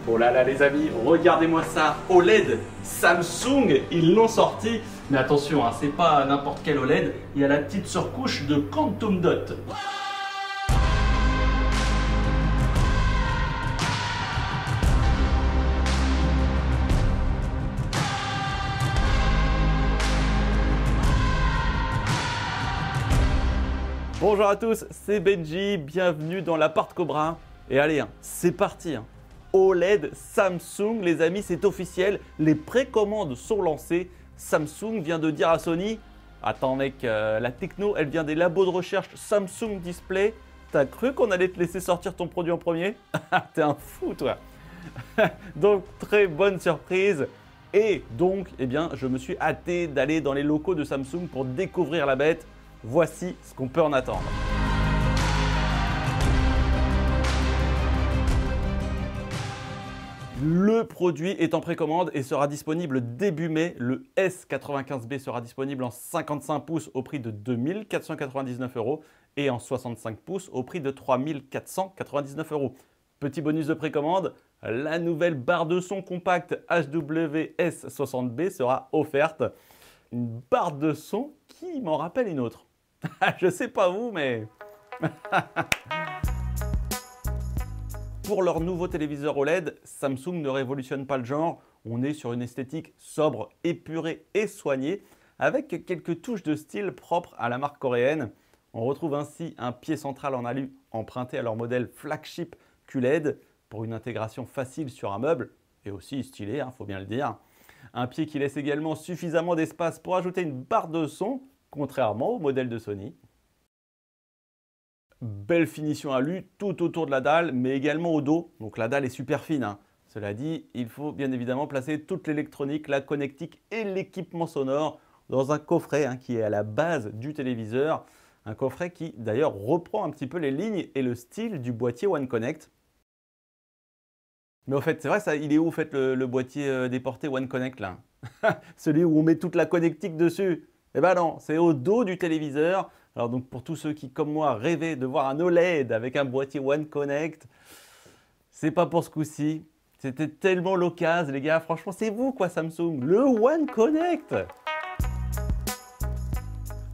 Oh là là les amis, regardez-moi ça, OLED Samsung, ils l'ont sorti. Mais attention, hein, c'est pas n'importe quel OLED, il y a la petite surcouche de Quantum Dot. Bonjour à tous, c'est Benji, bienvenue dans l'appart Cobra. Et allez, hein, c'est parti. OLED Samsung, les amis, c'est officiel, les précommandes sont lancées. Samsung vient de dire à Sony, attends mec, la techno, elle vient des labos de recherche Samsung Display. T'as cru qu'on allait te laisser sortir ton produit en premier? T'es un fou toi. Donc très bonne surprise. Et donc, eh bien, je me suis hâté d'aller dans les locaux de Samsung pour découvrir la bête. Voici ce qu'on peut en attendre. Le produit est en précommande et sera disponible début mai. Le S95B sera disponible en 55 pouces au prix de 2 499 € et en 65 pouces au prix de 3 499 €. Petit bonus de précommande, la nouvelle barre de son compacte HWS60B sera offerte. Une barre de son qui m'en rappelle une autre. Je sais pas vous, mais... Pour leur nouveau téléviseur OLED, Samsung ne révolutionne pas le genre. On est sur une esthétique sobre, épurée et soignée, avec quelques touches de style propres à la marque coréenne. On retrouve ainsi un pied central en alu emprunté à leur modèle flagship QLED pour une intégration facile sur un meuble, et aussi stylé, faut bien le dire. Un pied qui laisse également suffisamment d'espace pour ajouter une barre de son, contrairement au modèle de Sony. Belle finition alu tout autour de la dalle, mais également au dos. Donc la dalle est super fine. Cela dit, il faut bien évidemment placer toute l'électronique, la connectique et l'équipement sonore dans un coffret qui est à la base du téléviseur. Un coffret qui d'ailleurs reprend un petit peu les lignes et le style du boîtier One Connect. Mais au fait, c'est vrai, ça, il est où au fait le boîtier déporté One Connect là? Celui où on met toute la connectique dessus? Eh ben non, c'est au dos du téléviseur. Alors donc pour tous ceux qui, comme moi, rêvaient de voir un OLED avec un boîtier One Connect, c'est pas pour ce coup-ci. C'était tellement l'occasion, les gars. Franchement, c'est vous quoi, Samsung, le One Connect.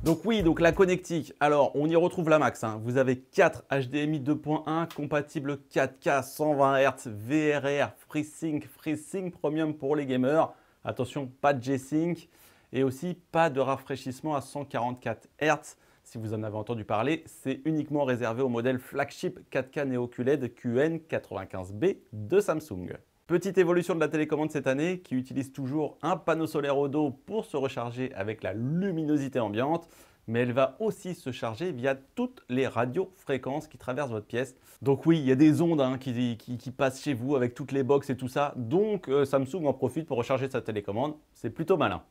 Donc oui, donc la connectique. Alors, on y retrouve la max. Vous avez 4 HDMI 2.1 compatibles 4K 120 Hz, VRR, FreeSync Premium pour les gamers. Attention, pas de G-Sync. Et aussi pas de rafraîchissement à 144 Hz. Si vous en avez entendu parler, c'est uniquement réservé au modèle flagship 4K Neo QLED QN95B de Samsung. Petite évolution de la télécommande cette année qui utilise toujours un panneau solaire au dos pour se recharger avec la luminosité ambiante. Mais elle va aussi se charger via toutes les radiofréquences qui traversent votre pièce. Donc oui, il y a des ondes qui passent chez vous avec toutes les box et tout ça. Donc Samsung en profite pour recharger sa télécommande. C'est plutôt malin.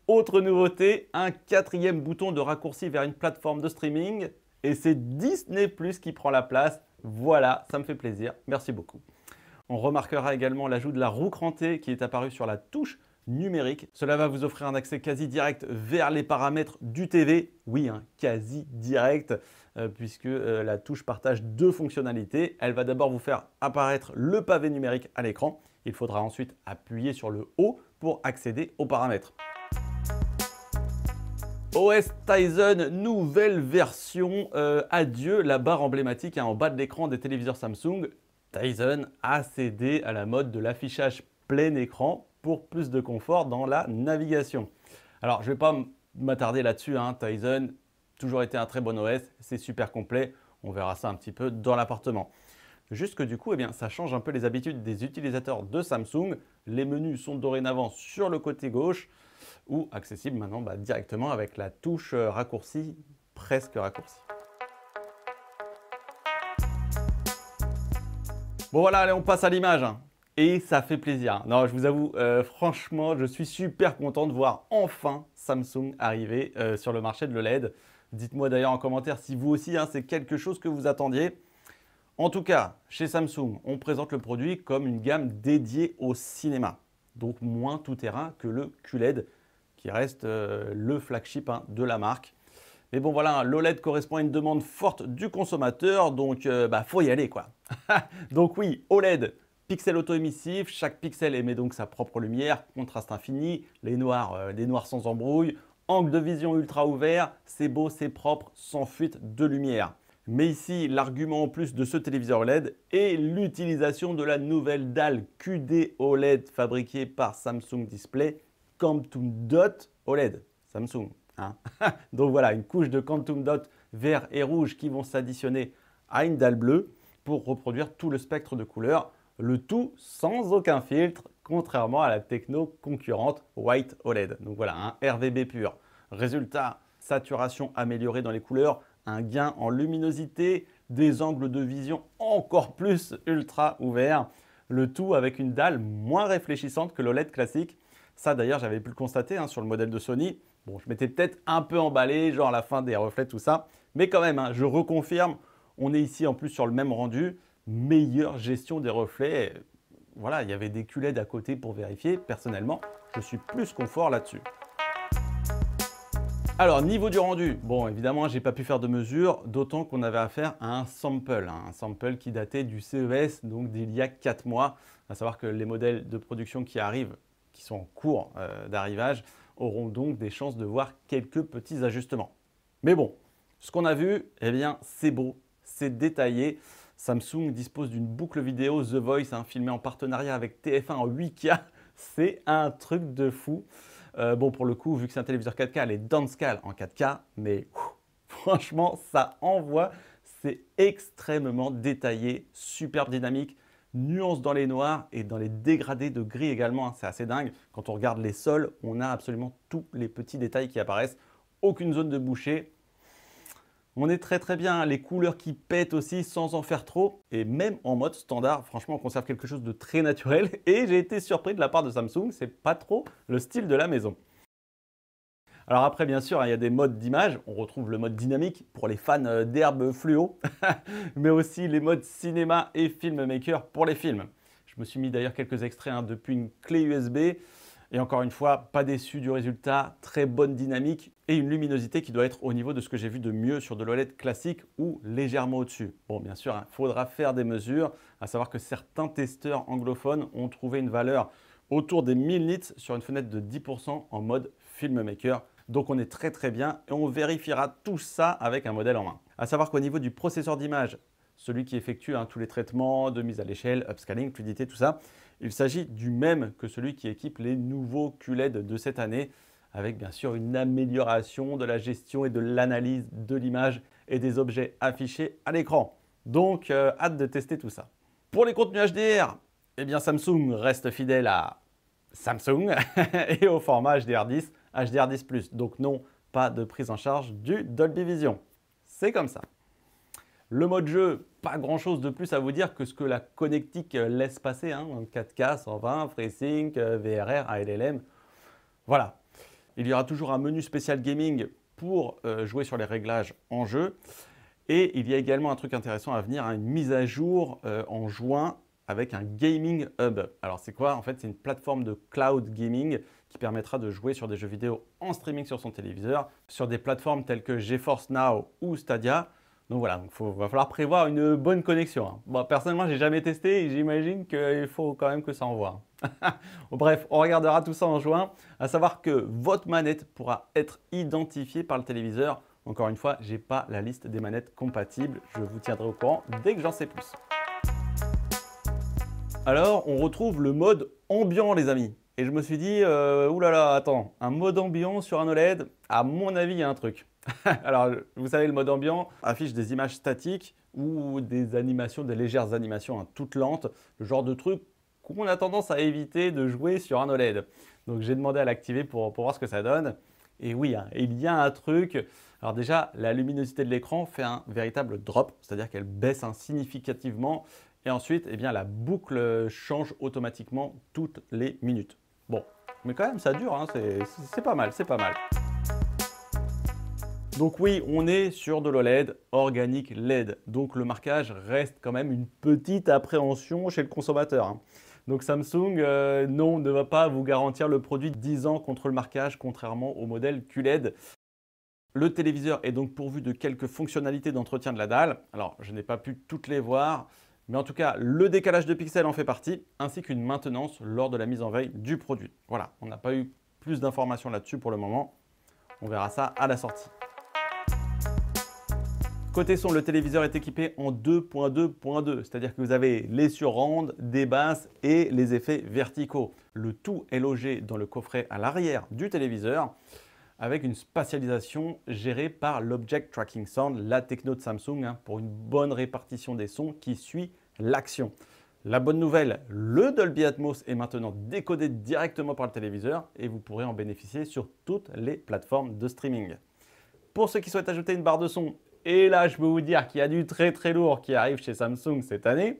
Autre nouveauté, un 4e bouton de raccourci vers une plateforme de streaming. Et c'est Disney Plus qui prend la place. Voilà, ça me fait plaisir. Merci beaucoup. On remarquera également l'ajout de la roue crantée qui est apparue sur la touche numérique. Cela va vous offrir un accès quasi direct vers les paramètres du TV. Oui, quasi direct, puisque la touche partage deux fonctionnalités. Elle va d'abord vous faire apparaître le pavé numérique à l'écran. Il faudra ensuite appuyer sur le haut pour accéder aux paramètres. OS Tizen, nouvelle version. Adieu la barre emblématique en bas de l'écran des téléviseurs Samsung. Tizen a cédé à la mode de l'affichage plein écran pour plus de confort dans la navigation. Alors, je ne vais pas m'attarder là-dessus. Tizen, toujours été un très bon OS, c'est super complet. On verra ça un petit peu dans l'appartement. Juste que du coup, ça change un peu les habitudes des utilisateurs de Samsung. Les menus sont dorénavant sur le côté gauche ou accessibles maintenant directement avec la touche raccourci, presque raccourci. Bon voilà, allez, on passe à l'image. Et ça fait plaisir. Non, je vous avoue, franchement, je suis super content de voir enfin Samsung arriver sur le marché de l'OLED. Dites-moi d'ailleurs en commentaire si vous aussi, c'est quelque chose que vous attendiez. En tout cas, chez Samsung, on présente le produit comme une gamme dédiée au cinéma. Donc moins tout-terrain que le QLED, qui reste le flagship de la marque. Mais bon voilà, l'OLED correspond à une demande forte du consommateur, donc faut y aller quoi. Donc oui, OLED, Pixel auto-émissif, chaque pixel émet donc sa propre lumière, contraste infini, les noirs sans embrouille, angle de vision ultra ouvert, c'est beau, c'est propre, sans fuite de lumière. Mais ici, l'argument en plus de ce téléviseur OLED est l'utilisation de la nouvelle dalle QD OLED fabriquée par Samsung Display, Quantum Dot OLED. Samsung. Hein. Donc voilà, une couche de Quantum Dot vert et rouge qui vont s'additionner à une dalle bleue pour reproduire tout le spectre de couleurs, le tout sans aucun filtre, contrairement à la techno concurrente White OLED. Donc voilà, un RVB pur. Résultat, saturation améliorée dans les couleurs, un gain en luminosité, des angles de vision encore plus ultra ouverts, le tout avec une dalle moins réfléchissante que l'OLED classique. Ça d'ailleurs, j'avais pu le constater sur le modèle de Sony. Bon, je m'étais peut-être un peu emballé, genre à la fin des reflets, tout ça. Mais quand même, je reconfirme, on est ici en plus sur le même rendu, meilleure gestion des reflets. Voilà, il y avait des QLED à côté pour vérifier. Personnellement, je suis plus confort là-dessus. Alors, niveau du rendu, bon, évidemment, j'ai pas pu faire de mesure, d'autant qu'on avait affaire à un sample qui datait du CES, donc d'il y a 4 mois. À savoir que les modèles de production qui arrivent, qui sont en cours d'arrivage, auront donc des chances de voir quelques petits ajustements. Mais bon, ce qu'on a vu, eh bien, c'est beau, c'est détaillé. Samsung dispose d'une boucle vidéo The Voice, filmée en partenariat avec TF1 en 8K. C'est un truc de fou. Bon, pour le coup, vu que c'est un téléviseur 4K, elle est downscale en 4K, mais franchement, ça envoie. C'est extrêmement détaillé, superbe dynamique, nuance dans les noirs et dans les dégradés de gris également. C'est assez dingue. Quand on regarde les sols, on a absolument tous les petits détails qui apparaissent. Aucune zone de boucher. On est très bien, les couleurs qui pètent aussi sans en faire trop. Et même en mode standard, franchement, on conserve quelque chose de très naturel. Et j'ai été surpris de la part de Samsung, c'est pas trop le style de la maison. Alors après, bien sûr, il y a des modes d'image. On retrouve le mode dynamique pour les fans d'herbe fluo. Mais aussi les modes cinéma et filmmaker pour les films. Je me suis mis d'ailleurs quelques extraits depuis une clé USB. Et encore une fois, pas déçu du résultat, très bonne dynamique et une luminosité qui doit être au niveau de ce que j'ai vu de mieux sur de l'OLED classique ou légèrement au-dessus. Bon, bien sûr, il faudra faire des mesures, à savoir que certains testeurs anglophones ont trouvé une valeur autour des 1000 nits sur une fenêtre de 10% en mode filmmaker. Donc on est très bien et on vérifiera tout ça avec un modèle en main. À savoir qu'au niveau du processeur d'image, celui qui effectue tous les traitements de mise à l'échelle, upscaling, fluidité, tout ça, il s'agit du même que celui qui équipe les nouveaux QLED de cette année, avec bien sûr une amélioration de la gestion et de l'analyse de l'image et des objets affichés à l'écran. Donc, hâte de tester tout ça. Pour les contenus HDR, eh bien Samsung reste fidèle à Samsung et au format HDR10, HDR10+. Donc non, pas de prise en charge du Dolby Vision. C'est comme ça. Le mode jeu, pas grand chose de plus à vous dire que ce que la connectique laisse passer, 4K, 120, FreeSync, VRR, ALLM. Voilà. Il y aura toujours un menu spécial gaming pour jouer sur les réglages en jeu. Et il y a également un truc intéressant à venir, une mise à jour en juin avec un Gaming Hub. Alors c'est quoi? En fait, c'est une plateforme de cloud gaming qui permettra de jouer sur des jeux vidéo en streaming sur son téléviseur, sur des plateformes telles que GeForce Now ou Stadia. Donc voilà, va falloir prévoir une bonne connexion. Bon, personnellement, j'ai jamais testé et j'imagine qu'il faut quand même que ça envoie. Bref, on regardera tout ça en juin. À savoir que votre manette pourra être identifiée par le téléviseur. Encore une fois, je n'ai pas la liste des manettes compatibles. Je vous tiendrai au courant dès que j'en sais plus. Alors, on retrouve le mode ambiant, les amis. Et je me suis dit, oulala, attends, un mode ambiant sur un OLED, à mon avis, il y a un truc. Alors, vous savez, le mode ambiant affiche des images statiques ou des animations, des légères animations toutes lentes, le genre de truc qu'on a tendance à éviter de jouer sur un OLED. Donc, j'ai demandé à l'activer pour voir ce que ça donne. Et oui, il y a un truc. Alors déjà, la luminosité de l'écran fait un véritable drop, c'est-à-dire qu'elle baisse significativement. Et ensuite, eh bien, la boucle change automatiquement toutes les minutes. Bon, mais quand même, ça dure, c'est pas mal, c'est pas mal. Donc oui, on est sur de l'OLED organique LED. Donc le marquage reste quand même une petite appréhension chez le consommateur. Donc Samsung, non, ne va pas vous garantir le produit 10 ans contre le marquage, contrairement au modèle QLED. Le téléviseur est donc pourvu de quelques fonctionnalités d'entretien de la dalle. Alors, je n'ai pas pu toutes les voir, Mais en tout cas, le décalage de pixels en fait partie, ainsi qu'une maintenance lors de la mise en veille du produit. Voilà, on n'a pas eu plus d'informations là-dessus pour le moment. On verra ça à la sortie. Côté son, le téléviseur est équipé en 2.2.2, c'est-à-dire que vous avez les surrounds, des basses et les effets verticaux. Le tout est logé dans le coffret à l'arrière du téléviseur avec une spatialisation gérée par l'Object Tracking Sound, la techno de Samsung, pour une bonne répartition des sons qui suit l'action. La bonne nouvelle, le Dolby Atmos est maintenant décodé directement par le téléviseur et vous pourrez en bénéficier sur toutes les plateformes de streaming. Pour ceux qui souhaitent ajouter une barre de son, et là je peux vous dire qu'il y a du très lourd qui arrive chez Samsung cette année,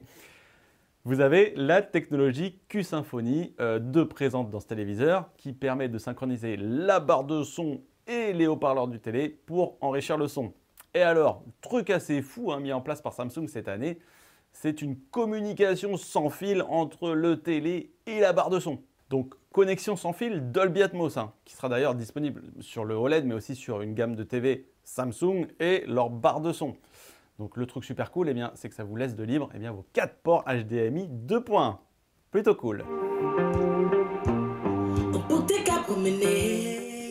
vous avez la technologie Q-Symphony 2 présente dans ce téléviseur qui permet de synchroniser la barre de son et les haut-parleurs du télé pour enrichir le son. Et alors, truc assez fou mis en place par Samsung cette année, c'est une communication sans fil entre le télé et la barre de son. Donc connexion sans fil Dolby Atmos, qui sera d'ailleurs disponible sur le OLED mais aussi sur une gamme de TV Samsung et leur barre de son. Donc le truc super cool, c'est que ça vous laisse de libre vos 4 ports HDMI 2.1. Plutôt cool.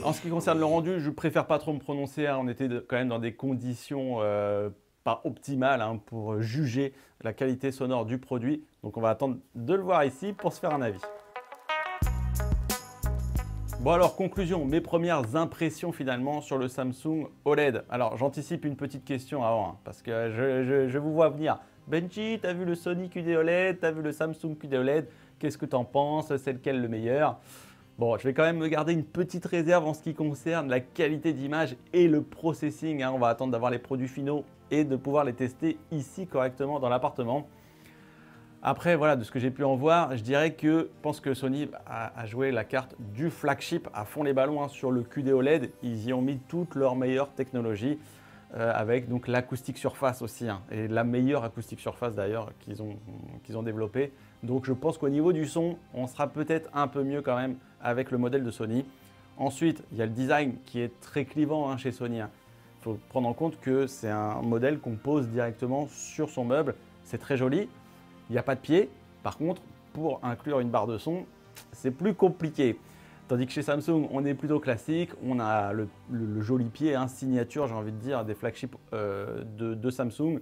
En ce qui concerne le rendu, je préfère pas trop me prononcer. On était quand même dans des conditions pas optimales pour juger la qualité sonore du produit. Donc on va attendre de le voir ici pour se faire un avis. Bon alors, conclusion, mes premières impressions finalement sur le Samsung OLED. Alors j'anticipe une petite question avant, parce que je vous vois venir. Benji, t'as vu le Sony QD OLED, t'as vu le Samsung QD OLED, qu'est-ce que t'en penses, c'est lequel le meilleur? Bon, je vais quand même me garder une petite réserve en ce qui concerne la qualité d'image et le processing. On va attendre d'avoir les produits finaux et de pouvoir les tester ici correctement dans l'appartement. Après, voilà, de ce que j'ai pu en voir, je dirais que je pense que Sony a joué la carte du flagship à fond les ballons sur le QD OLED. Ils y ont mis toutes leurs meilleures technologies avec donc l'acoustique surface aussi et la meilleure acoustique surface d'ailleurs qu'ils ont développée. Donc je pense qu'au niveau du son, on sera peut-être un peu mieux quand même avec le modèle de Sony. Ensuite, il y a le design qui est très clivant chez Sony. Il faut prendre en compte que c'est un modèle qu'on pose directement sur son meuble. C'est très joli. Il n'y a pas de pied. Par contre, pour inclure une barre de son, c'est plus compliqué. Tandis que chez Samsung, on est plutôt classique. On a le joli pied, signature, j'ai envie de dire, des flagships de Samsung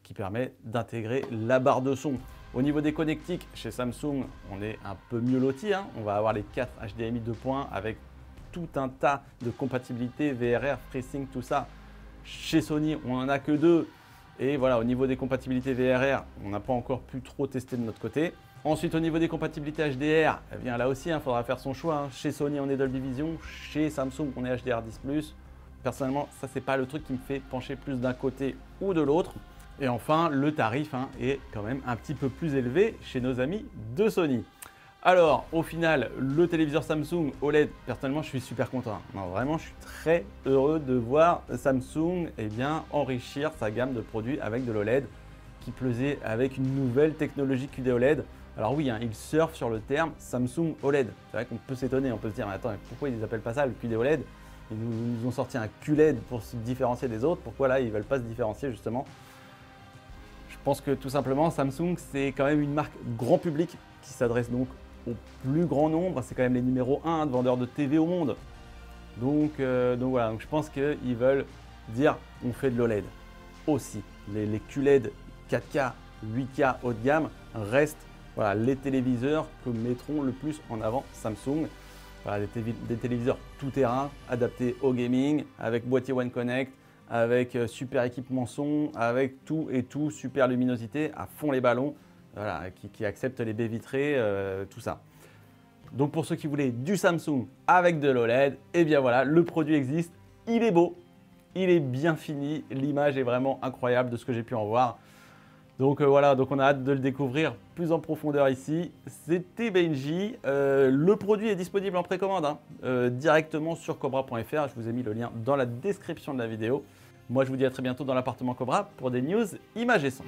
qui permet d'intégrer la barre de son. Au niveau des connectiques, chez Samsung, on est un peu mieux loti. On va avoir les 4 HDMI 2.1 avec tout un tas de compatibilités, VRR, FreeSync, tout ça. Chez Sony, on n'en a que 2. Et voilà, au niveau des compatibilités VRR, on n'a pas encore pu trop tester de notre côté. Ensuite, au niveau des compatibilités HDR, là aussi, il faudra faire son choix. Chez Sony, on est Dolby Vision. Chez Samsung, on est HDR10+. Personnellement, ça, c'est pas le truc qui me fait pencher plus d'un côté ou de l'autre. Et enfin, le tarif est quand même un petit peu plus élevé chez nos amis de Sony. Alors, au final, le téléviseur Samsung OLED, personnellement, je suis super content. Non, vraiment, je suis très heureux de voir Samsung enrichir sa gamme de produits avec de l'OLED, qui plaisait avec une nouvelle technologie QD OLED. Alors oui, il surfe sur le terme Samsung OLED. C'est vrai qu'on peut s'étonner, on peut se dire, mais attends, pourquoi ils n'appellent pas ça le QD OLED? Ils nous ont sorti un QLED pour se différencier des autres. Pourquoi là, ils ne veulent pas se différencier justement? Je pense que tout simplement, Samsung, c'est quand même une marque grand public qui s'adresse donc au plus grand nombre. C'est quand même les numéros 1 de vendeurs de TV au monde. Donc voilà, je pense qu'ils veulent dire on fait de l'OLED aussi. Les QLED 4K, 8K haut de gamme restent les téléviseurs que mettront le plus en avant Samsung. Voilà, des téléviseurs tout-terrain adaptés au gaming, avec boîtier One Connect, avec super équipement son, avec tout et tout, super luminosité, à fond les ballons, qui acceptent les baies vitrées, tout ça. Donc pour ceux qui voulaient du Samsung avec de l'OLED, le produit existe, il est beau, il est bien fini, l'image est vraiment incroyable de ce que j'ai pu en voir. Donc donc on a hâte de le découvrir plus en profondeur ici. C'était Benji. Le produit est disponible en précommande directement sur cobra.fr. Je vous ai mis le lien dans la description de la vidéo. Moi, je vous dis à très bientôt dans l'appartement Cobra pour des news images et son.